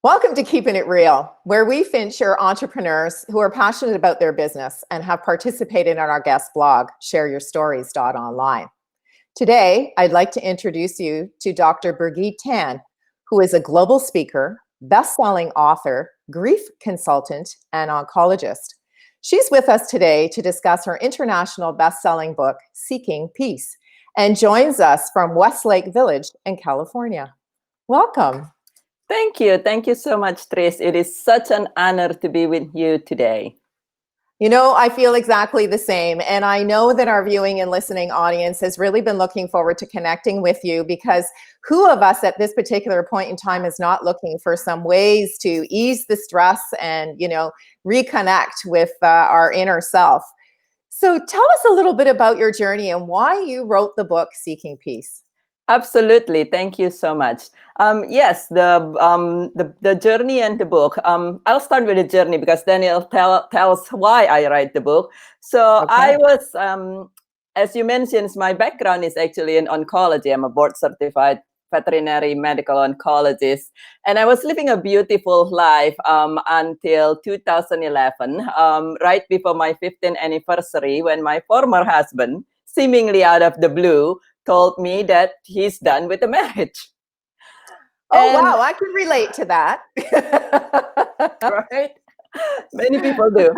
Welcome to Keepin It Real, where we feature entrepreneurs who are passionate about their business and have participated in our guest blog, shareyourstories.online. Today, I'd like to introduce you to Dr. Birgitte Tan, who is a global speaker, best-selling author, grief consultant, and oncologist. She's with us today to discuss her international best-selling book, Seeking Peace, and joins us from Westlake Village in California. Welcome. Thank you. Thank you so much, Trish. It is such an honor to be with you today. You know, I feel exactly the same. And I know that our viewing and listening audience has really been looking forward to connecting with you, because who of us at this particular point in time is not looking for some ways to ease the stress and, reconnect with our inner self. So tell us a little bit about your journey and why you wrote the book, Seeking Peace. Absolutely. Thank you so much. Yes, the journey and the book. I'll start with the journey because then it'll tell us why I write the book. So Okay. I was, as you mentioned, my background is actually in oncology. I'm a board certified veterinary medical oncologist, and I was living a beautiful life until 2011, right before my 15th anniversary, when my former husband, seemingly out of the blue, told me that he's done with the marriage. Oh, wow, I can relate to that. Right? Many people do.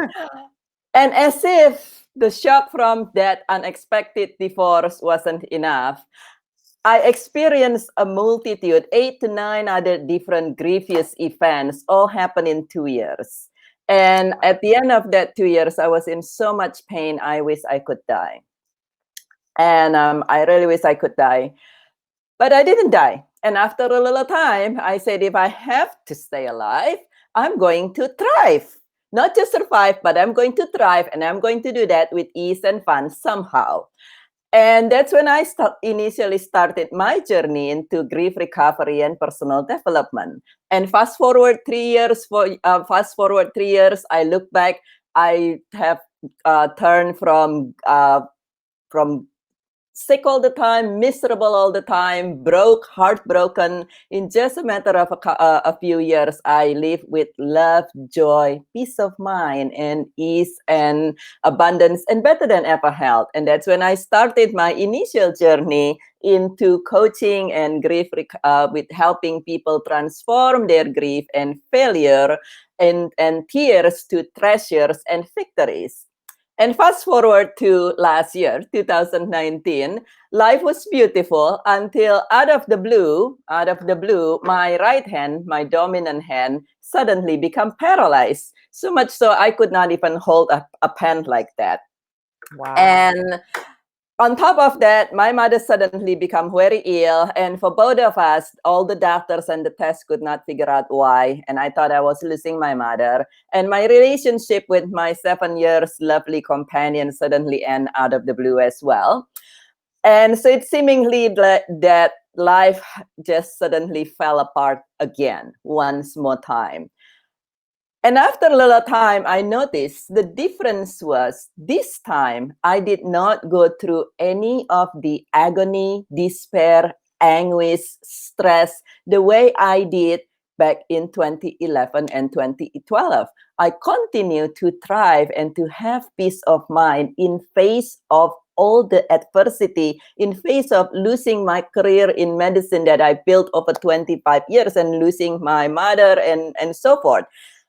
And as if the shock from that unexpected divorce wasn't enough, I experienced a multitude, 8 to 9 other different grievous events, all happened in 2 years. And at the end of that 2 years, I was in so much pain, I wish I could die. And I really wish I could die. But I didn't die. And after a little time, I said, if I have to stay alive, I'm going to thrive. Not just survive, but I'm going to thrive. And I'm going to do that with ease and fun somehow. And that's when I initially started my journey into grief recovery and personal development. And fast forward 3 years, I look back, I have turned from sick all the time, miserable all the time, heartbroken. In just a matter of a few years, I live with love, joy, peace of mind, and ease and abundance, and better than ever health. And that's when I started my initial journey into coaching and grief with helping people transform their grief and failure and tears to treasures and victories. And fast forward to last year, 2019, life was beautiful until out of the blue, my right hand, my dominant hand, suddenly became paralyzed. So much so I could not even hold a pen like that. Wow. And on top of that, my mother suddenly became very ill. And for both of us, all the doctors and the tests could not figure out why. And I thought I was losing my mother. And my relationship with my 7 years lovely companion suddenly ended out of the blue as well. And so it seemingly that life just suddenly fell apart again, once more time. And after a little time, I noticed the difference was this time I did not go through any of the agony, despair, anguish, stress the way I did back in 2011 and 2012. I continue to thrive and to have peace of mind in face of all the adversity, in face of losing my career in medicine that I built over 25 years and losing my mother and so forth.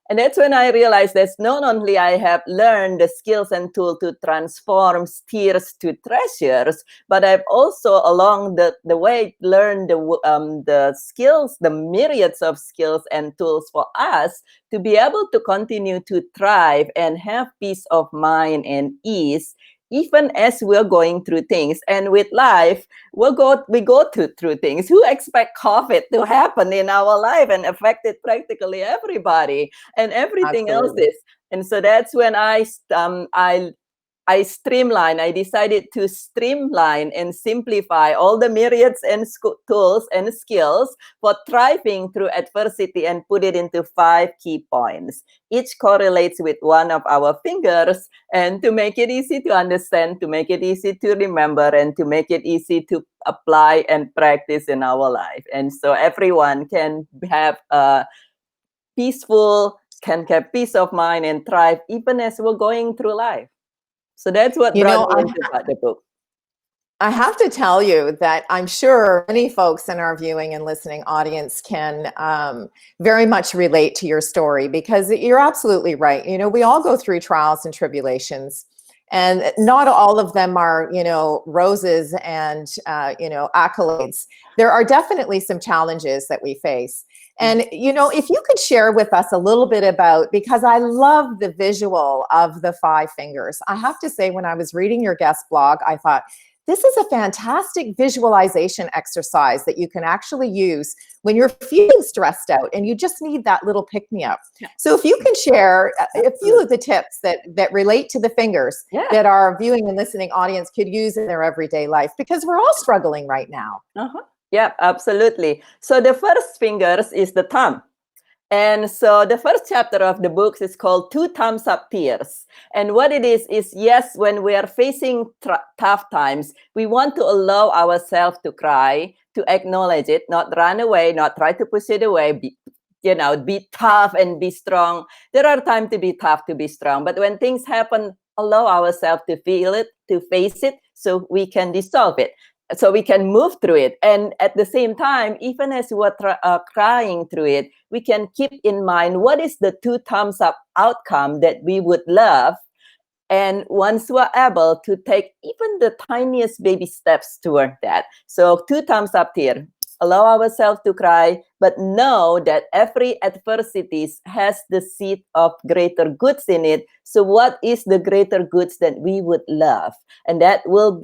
And that's when I realized that not only I have learned the skills and tools to transform tears to treasures, but I've also along the way learned the skills, the myriads of skills and tools for us to be able to continue to thrive and have peace of mind and ease, even as we're going through things. And with life, we go through things. Who expect COVID to happen in our life and affected practically everybody and everything else is. And so that's when I decided to streamline and simplify all the myriads and tools and skills for thriving through adversity and put it into 5 key points. Each correlates with one of our fingers, and to make it easy to understand, to make it easy to remember, and to make it easy to apply and practice in our life. And so everyone can have a peaceful, can have peace of mind and thrive even as we're going through life. So that's what brought me into the book. I have to tell you that I'm sure many folks in our viewing and listening audience can very much relate to your story, because you're absolutely right. You know, we all go through trials and tribulations, and not all of them are, you know, roses and, you know, accolades. There are definitely some challenges that we face. And, you know, if you could share with us a little bit about, because I love the visual of the 5 fingers. I have to say, when I was reading your guest blog, I thought, this is a fantastic visualization exercise that you can actually use when you're feeling stressed out and you just need that little pick-me-up. So if you can share a few of the tips that relate to the fingers that our viewing and listening audience could use in their everyday life, because we're all struggling right now. Yeah, absolutely. So the first fingers is the thumb. And so the first chapter of the book is called 2 Thumbs Up Tears. And what it is, yes, when we are facing tough times, we want to allow ourselves to cry, to acknowledge it, not run away, not try to push it away, be tough and be strong. There are times to be tough, to be strong. But when things happen, allow ourselves to feel it, to face it, so we can dissolve it, so we can move through it. And at the same time, even as we're crying through it, we can keep in mind what is the 2 thumbs up outcome that we would love. And once we're able to take even the tiniest baby steps toward that. So 2 thumbs up here. Allow ourselves to cry, but know that every adversity has the seed of greater goods in it. So what is the greater goods that we would love? And that will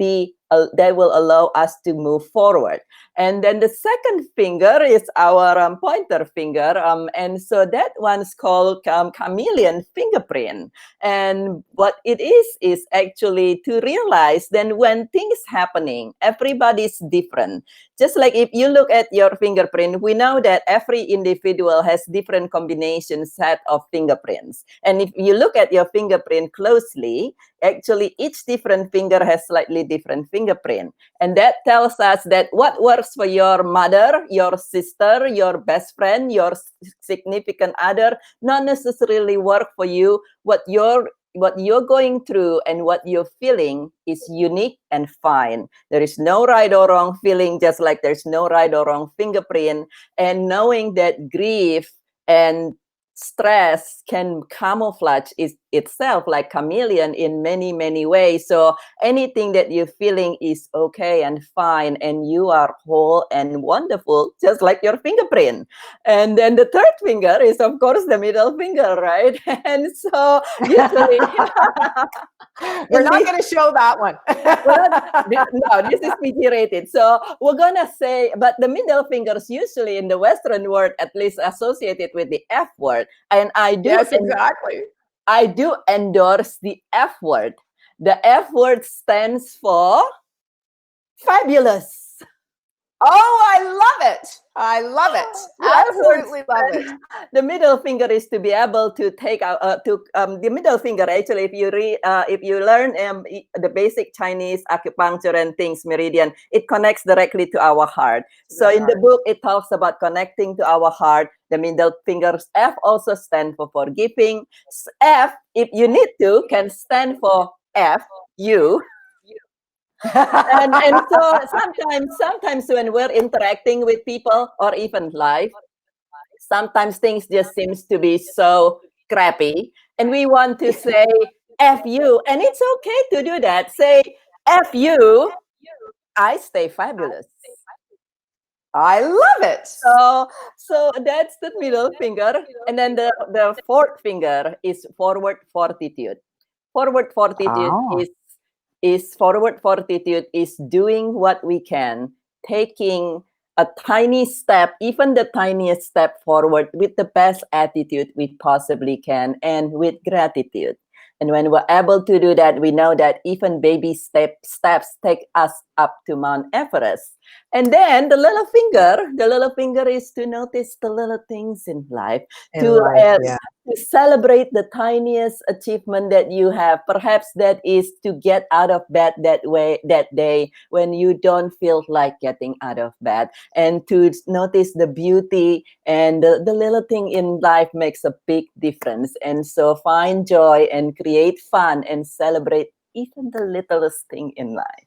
allow us to move forward. And then the second finger is our pointer finger. And so that one's called chameleon fingerprint. And what it is actually to realize then when things happening, everybody's different. Just like if you look at your fingerprint, we know that every individual has different combination set of fingerprints. And if you look at your fingerprint closely, actually each different finger has slightly different fingerprint. And that tells us that what works for your mother, your sister, your best friend, your significant other, not necessarily work for you. What you're going through and what you're feeling is unique and fine. There is no right or wrong feeling, just like there's no right or wrong fingerprint. And knowing that grief and stress can camouflage itself like chameleon in many, many ways. So anything that you're feeling is okay and fine, and you are whole and wonderful, just like your fingerprint. And then the third finger is, of course, the middle finger, right? And so usually... We're not going to show that one. No, this is PG-rated. So we're going to say, but the middle fingers usually in the Western world, at least associated with the F word. And I do. Yes, exactly. I do endorse the F word. The F word stands for fabulous. Oh, I love it. I love it. Absolutely love it. The middle finger is to be able to take out the middle finger. Actually, if you learn the basic Chinese acupuncture and things, meridian, it connects directly to our heart. So in the book, it talks about connecting to our heart. The middle fingers F also stand for forgiving. F, if you need to, can stand for F, you. and so sometimes when we're interacting with people or even life, sometimes things just seems to be so crappy, and we want to say F you, and it's okay to do that. Say F you, I stay fabulous. I love it. So that's the middle finger. And then the fourth finger is forward fortitude. Forward fortitude is doing what we can, taking a tiny step, even the tiniest step forward with the best attitude we possibly can and with gratitude. And when we're able to do that, we know that even baby steps take us up to Mount Everest. And then the little finger is to notice the little things in life, In to, life, uh, yeah. to celebrate the tiniest achievement that you have. Perhaps that is to get out of bed that day when you don't feel like getting out of bed, and to notice the beauty and the little thing in life makes a big difference. And so find joy and create fun and celebrate even the littlest thing in life.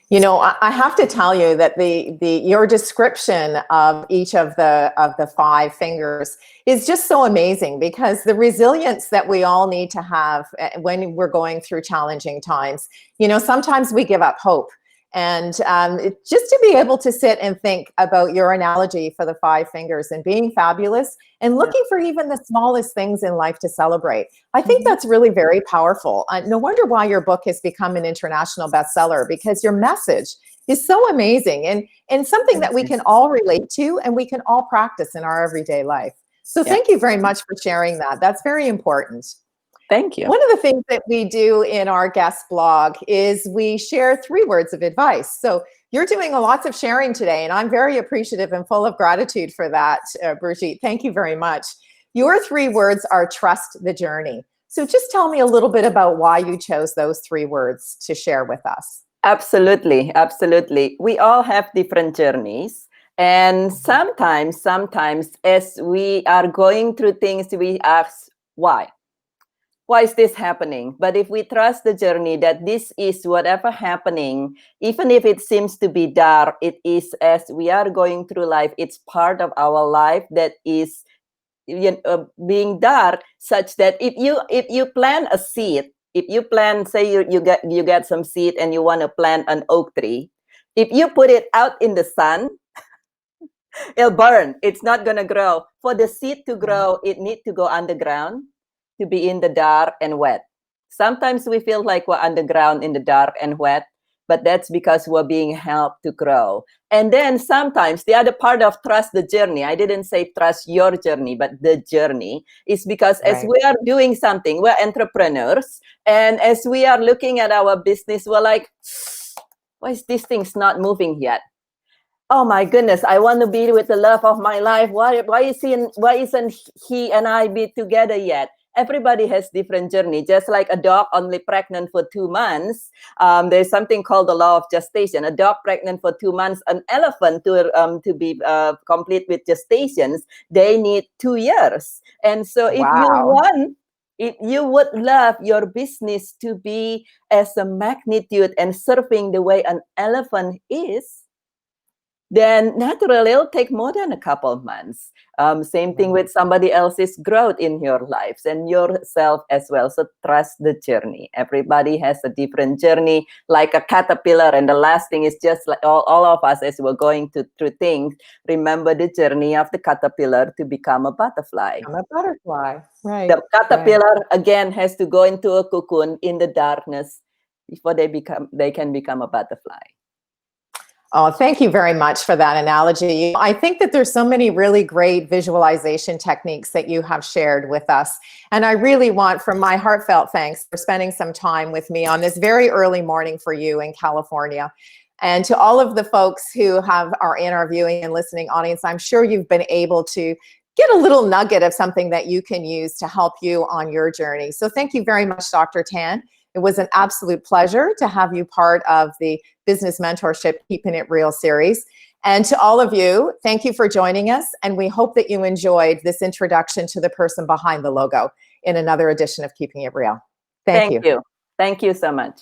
You know, I have to tell you that your description of each of the five fingers is just so amazing, because the resilience that we all need to have when we're going through challenging times. You know, sometimes we give up hope. And just to be able to sit and think about your analogy for the five fingers and being fabulous and looking for even the smallest things in life to celebrate. I think that's really very powerful. No wonder why your book has become an international bestseller, because your message is so amazing and something that we can all relate to and we can all practice in our everyday life. So thank you very much for sharing that. That's very important. Thank you. One of the things that we do in our guest blog is we share 3 words of advice. So you're doing lots of sharing today, and I'm very appreciative and full of gratitude for that, Birgitte. Thank you very much. Your 3 words are trust the journey. So just tell me a little bit about why you chose those 3 words to share with us. Absolutely, absolutely. We all have different journeys. And sometimes as we are going through things, we ask, why? Why is this happening? But if we trust the journey, that this is whatever happening, even if it seems to be dark, it is, as we are going through life, it's part of our life that is being dark, such that if you plant a seed, if you plant, say you get some seed and you want to plant an oak tree, if you put it out in the sun, it'll burn. It's not going to grow. For the seed to grow, it needs to go underground, to be in the dark and wet. Sometimes we feel like we're underground in the dark and wet, but that's because we're being helped to grow. And then sometimes the other part of trust the journey, I didn't say trust your journey, but the journey, is because as we are doing something, we're entrepreneurs. And as we are looking at our business, we're like, why is this thing's not moving yet? Oh my goodness, I want to be with the love of my life. Why isn't he and I be together yet? Everybody has different journey. Just like a dog only pregnant for 2 months, there's something called the law of gestation. A dog pregnant for 2 months, an elephant to be complete with gestations, they need 2 years. And so if you would love your business to be as a magnitude and surfing the way an elephant is, then naturally it'll take more than a couple of months. Same thing with somebody else's growth in your lives and yourself as well. So trust the journey. Everybody has a different journey, like a caterpillar. And the last thing is just like all of us, as we're going through things, remember the journey of the caterpillar to become a butterfly. I'm a butterfly, right. The caterpillar, again, has to go into a cocoon in the darkness before they can become a butterfly. Oh, thank you very much for that analogy. I think that there's so many really great visualization techniques that you have shared with us. And I really want, from my heartfelt thanks for spending some time with me on this very early morning for you in California. And to all of the folks who are in our viewing and listening audience, I'm sure you've been able to get a little nugget of something that you can use to help you on your journey. So thank you very much, Dr. Tan. It was an absolute pleasure to have you part of the Business Mentorship Keepin It Real series. And to all of you, thank you for joining us. And we hope that you enjoyed this introduction to the person behind the logo in another edition of Keeping It Real. Thank you. Thank you so much.